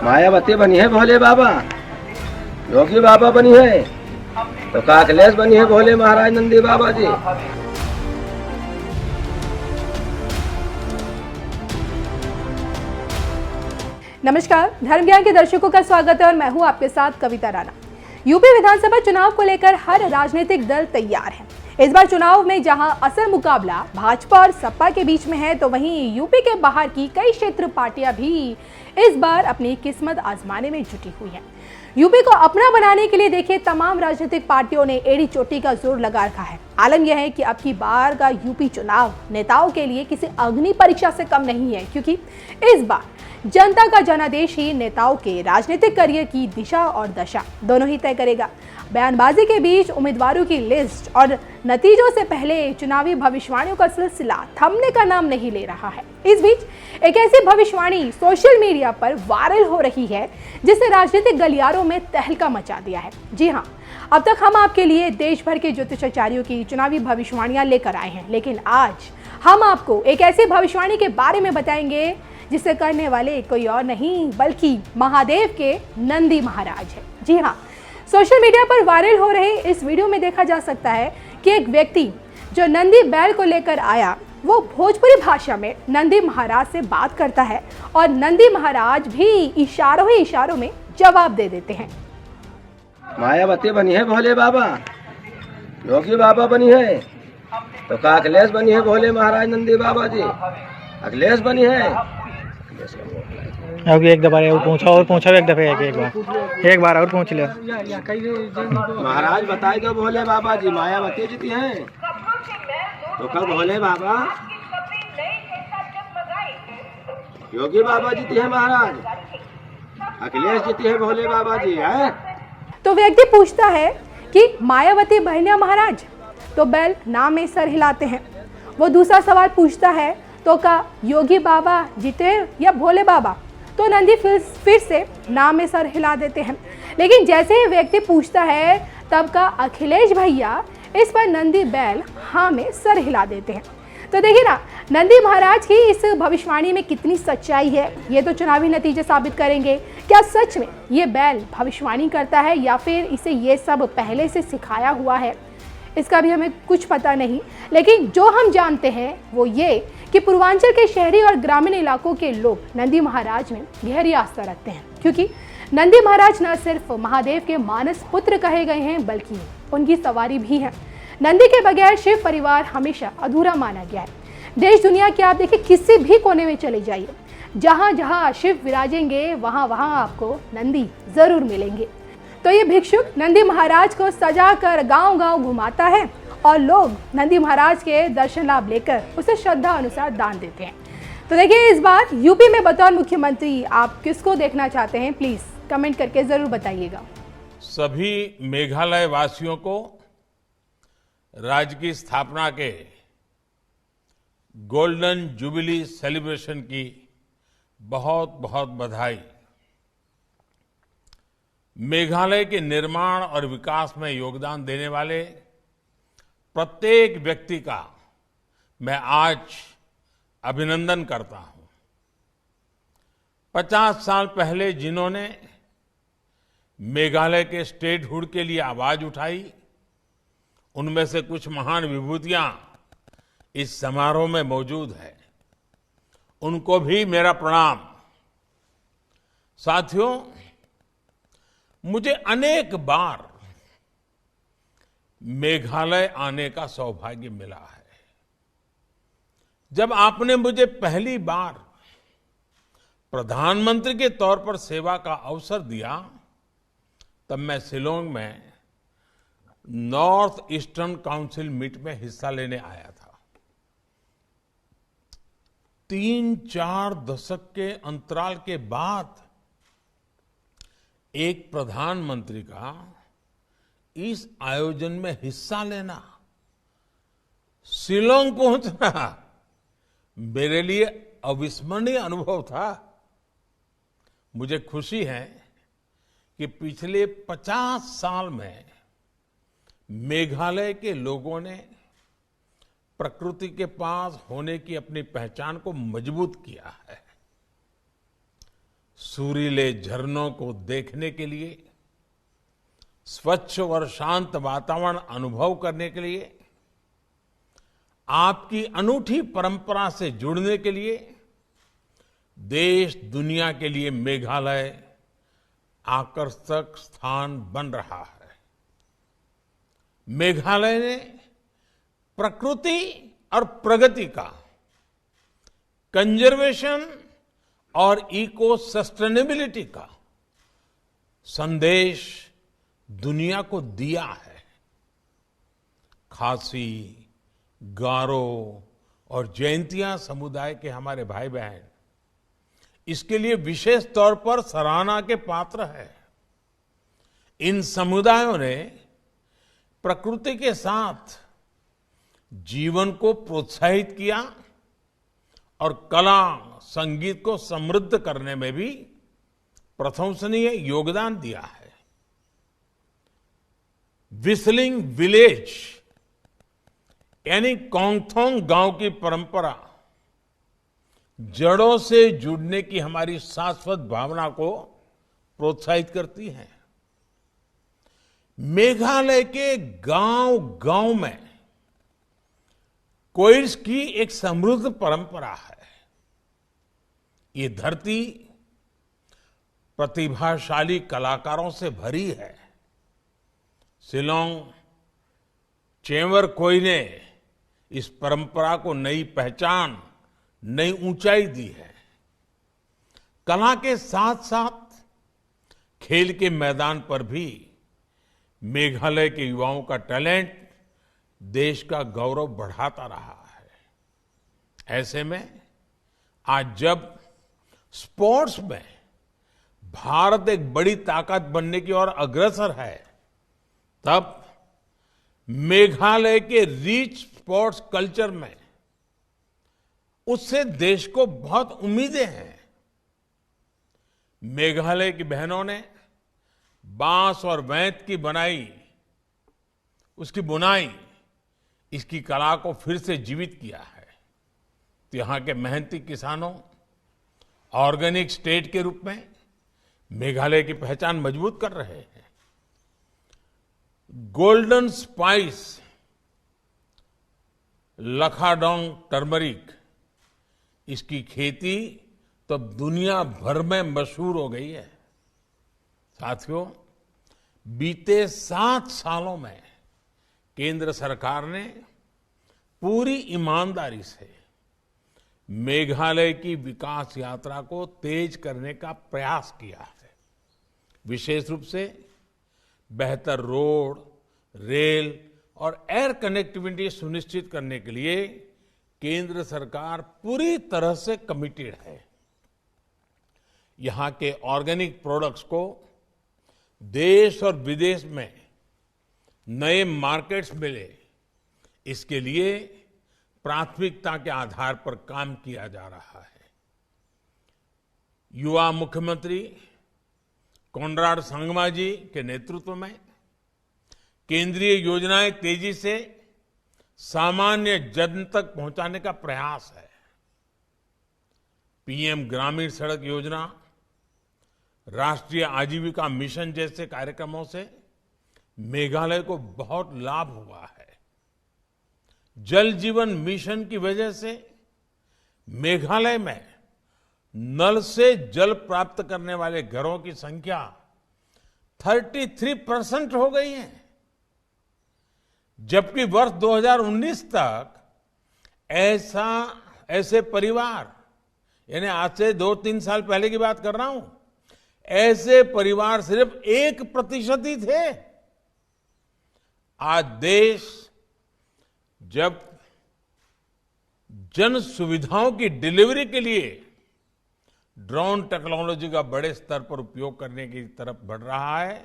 मायावती बनी है भोले बाबा, योगी बाबा बनी है तो काकलेश बनी है भोले महाराज नंदी बाबा जी। नमस्कार, धर्म ज्ञान के दर्शकों का स्वागत है और मैं हूं आपके साथ कविता राणा। यूपी विधानसभा चुनाव को लेकर हर राजनीतिक दल तैयार है। इस बार चुनाव में जहां असल मुकाबला भाजपा और सपा के बीच में है, तो वहीं यूपी के बाहर की कई क्षेत्र पार्टियां भी इस बार अपनी किस्मत आजमाने में जुटी हुई हैं। यूपी को अपना बनाने के लिए देखिए तमाम राजनीतिक पार्टियों ने एड़ी चोटी का जोर लगा रखा है। आलम यह है कि अब की बार का यूपी चुनाव नेताओं के लिए किसी अग्नि परीक्षा से कम नहीं है, क्योंकि इस बार जनता का जनादेश ही नेताओं के राजनीतिक करियर की दिशा और दशा दोनों ही तय करेगा। बयानबाजी के बीच उम्मीदवारों की लिस्ट और नतीजों से पहले चुनावी भविष्यवाणियों का सिलसिला थमने का नाम नहीं ले रहा है। इस बीच एक ऐसी भविष्यवाणी सोशल मीडिया पर वायरल हो रही है जिसने राजनीतिक गलियारों में तहलका मचा दिया है। जी हाँ, अब तक हम आपके लिए देश भर के ज्योतिषाचार्यों की चुनावी भविष्यवाणियां लेकर आए हैं, लेकिन आज हम आपको एक ऐसी भविष्यवाणी के बारे में बताएंगे जिसे करने वाले कोई और नहीं बल्कि महादेव के नंदी महाराज है। जी हाँ, सोशल मीडिया पर वायरल हो रहे इस वीडियो में देखा जा सकता है कि एक व्यक्ति जो नंदी बैल को लेकर आया, वो भोजपुरी भाषा में नंदी महाराज से बात करता है और नंदी महाराज भी इशारों ही इशारों में जवाब दे देते हैं। मायावती बनी है भोले बाबा, योगी बाबा बनी है तो काकलेश बनी है भोले महाराज नंदी बाबा जी। अखिलेश बनी है अब एक दफा और पूछा एक दफे एक बार और पूछ लिया। महाराज बताए दो भोले बाबा जी, मायावती जीती हैं तो कब भोले बाबा योगी बाबा जीती है महाराज, अखिलेश जीती है भोले बाबा जी है। तो व्यक्ति पूछता है कि मायावती बहनिया महाराज, तो बैल नाम में सर हिलाते हैं। वो दूसरा सवाल पूछता है तो का योगी बाबा जीते या भोले बाबा, तो नंदी फिर से नाम में सर हिला देते हैं। लेकिन जैसे ही व्यक्ति पूछता है तब का अखिलेश भैया, इस पर नंदी बैल हाँ में सर हिला देते हैं। तो देखिए ना, नंदी महाराज की इस भविष्यवाणी में कितनी सच्चाई है, ये तो चुनावी नतीजे साबित करेंगे। क्या सच में ये बैल भविष्यवाणी करता है या फिर इसे ये सब पहले से सिखाया हुआ है, इसका भी हमें कुछ पता नहीं। लेकिन जो हम जानते हैं वो ये कि पूर्वांचल के शहरी और ग्रामीण इलाकों के लोग नंदी महाराज में गहरी आस्था रखते हैं, क्योंकि नंदी महाराज न सिर्फ महादेव के मानस पुत्र कहे गए हैं बल्कि उनकी सवारी भी है। नंदी के बगैर शिव परिवार हमेशा अधूरा माना गया है। देश दुनिया के आप देखिए किसी भी कोने में चले जाइए, जहाँ जहाँ शिव विराजेंगे वहाँ वहाँ आपको नंदी जरूर मिलेंगे। तो ये भिक्षुक नंदी महाराज को सजा कर गाँव गाँव घुमाता है और लोग नंदी महाराज के दर्शन लाभ लेकर उसे श्रद्धा अनुसार दान देते हैं। तो देखिए, इस बार यूपी में बतौर मुख्यमंत्री आप किसको देखना चाहते हैं, प्लीज कमेंट करके जरूर बताइएगा। सभी मेघालय वासियों को राज्य की स्थापना के गोल्डन जुबिली सेलिब्रेशन की बहुत बहुत बधाई। मेघालय के निर्माण और विकास में योगदान देने वाले प्रत्येक व्यक्ति का मैं आज अभिनंदन करता हूं। 50 साल पहले जिन्होंने मेघालय के स्टेटहुड के लिए आवाज उठाई, उनमें से कुछ महान विभूतियां इस समारोह में मौजूद है। उनको भी मेरा प्रणाम। साथियों, मुझे अनेक बार मेघालय आने का सौभाग्य मिला है। जब आपने मुझे पहली बार प्रधानमंत्री के तौर पर सेवा का अवसर दिया, तब मैं शिलोंग में नॉर्थ ईस्टर्न काउंसिल मीट में हिस्सा लेने आया था। 3-4 दशक के अंतराल के बाद एक प्रधानमंत्री का इस आयोजन में हिस्सा लेना, शिलोंग पहुंचना मेरे लिए अविस्मरणीय अनुभव था। मुझे खुशी है कि पिछले 50 साल में मेघालय के लोगों ने प्रकृति के पास होने की अपनी पहचान को मजबूत किया है। सुरीले झरनों को देखने के लिए, स्वच्छ और शांत वातावरण अनुभव करने के लिए, आपकी अनूठी परंपरा से जुड़ने के लिए देश दुनिया के लिए मेघालय आकर्षक स्थान बन रहा है। मेघालय ने प्रकृति और प्रगति का, कंजर्वेशन और इको सस्टेनेबिलिटी का संदेश दुनिया को दिया है। खासी, गारो और जैंतिया समुदाय के हमारे भाई बहन इसके लिए विशेष तौर पर सराहना के पात्र है। इन समुदायों ने प्रकृति के साथ जीवन को प्रोत्साहित किया और कला, संगीत को समृद्ध करने में भी प्रशंसनीय योगदान दिया है। व्हिस्लिंग विलेज यानी कोंगथोंग गांव की परंपरा जड़ों से जुड़ने की हमारी शाश्वत भावना को प्रोत्साहित करती है। मेघालय के गांव-गांव में कोयर्स की एक समृद्ध परंपरा है। ये धरती प्रतिभाशाली कलाकारों से भरी है। शिलांग चेंवर कोई ने इस परंपरा को नई पहचान, नई ऊंचाई दी है। कला के साथ साथ खेल के मैदान पर भी मेघालय के युवाओं का टैलेंट देश का गौरव बढ़ाता रहा है। ऐसे में आज जब स्पोर्ट्स में भारत एक बड़ी ताकत बनने की ओर अग्रसर है, तब मेघालय के रिच स्पोर्ट्स कल्चर में उससे देश को बहुत उम्मीदें हैं। मेघालय की बहनों ने बांस और वैंत की बनाई, उसकी बुनाई, इसकी कला को फिर से जीवित किया है। तो यहां के मेहनती किसानों ऑर्गेनिक स्टेट के रूप में मेघालय की पहचान मजबूत कर रहे हैं। गोल्डन स्पाइस लखाडोंग टर्मरिक, इसकी खेती तो दुनिया भर में मशहूर हो गई है। साथियों, बीते 7 सालों में केंद्र सरकार ने पूरी ईमानदारी से मेघालय की विकास यात्रा को तेज करने का प्रयास किया है। विशेष रूप से बेहतर रोड, रेल और एयर कनेक्टिविटी सुनिश्चित करने के लिए केंद्र सरकार पूरी तरह से कमिटेड है। यहां के ऑर्गेनिक प्रोडक्ट्स को देश और विदेश में नए मार्केट्स मिले, इसके लिए प्राथमिकता के आधार पर काम किया जा रहा है। युवा मुख्यमंत्री कोनराड संगमा जी के नेतृत्व में केंद्रीय योजनाएं तेजी से सामान्य जन तक पहुंचाने का प्रयास है। पीएम ग्रामीण सड़क योजना, राष्ट्रीय आजीविका मिशन जैसे कार्यक्रमों से मेघालय को बहुत लाभ हुआ है। जल जीवन मिशन की वजह से मेघालय में नल से जल प्राप्त करने वाले घरों की संख्या 33% हो गई है, जबकि वर्ष 2019 तक ऐसे परिवार, यानी आज से 2-3 साल पहले की बात कर रहा हूं, ऐसे परिवार सिर्फ 1% ही थे। आज देश जब जन सुविधाओं की डिलीवरी के लिए ड्रोन टेक्नोलॉजी का बड़े स्तर पर उपयोग करने की तरफ बढ़ रहा है,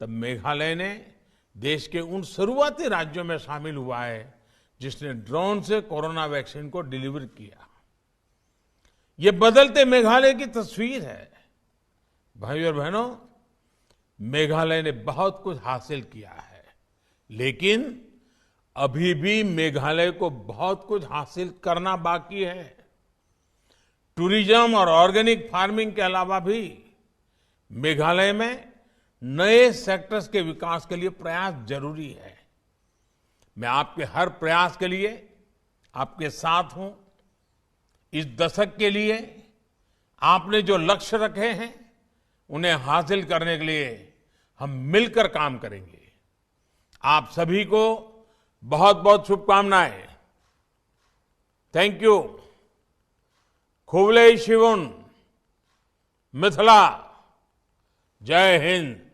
तब मेघालय ने देश के उन शुरुआती राज्यों में शामिल हुआ है जिसने ड्रोन से कोरोना वैक्सीन को डिलीवर किया। ये बदलते मेघालय की तस्वीर है। भाइयों और बहनों, मेघालय ने बहुत कुछ हासिल किया है, लेकिन अभी भी मेघालय को बहुत कुछ हासिल करना बाकी है। टूरिज्म और ऑर्गेनिक फार्मिंग के अलावा भी मेघालय में नए सेक्टर्स के विकास के लिए प्रयास जरूरी है। मैं आपके हर प्रयास के लिए आपके साथ हूं। इस दशक के लिए आपने जो लक्ष्य रखे हैं उन्हें हासिल करने के लिए हम मिलकर काम करेंगे। आप सभी को बहुत बहुत शुभकामनाएं। Thank you. खुबले शिवुन, मिथिला। जय हिंद।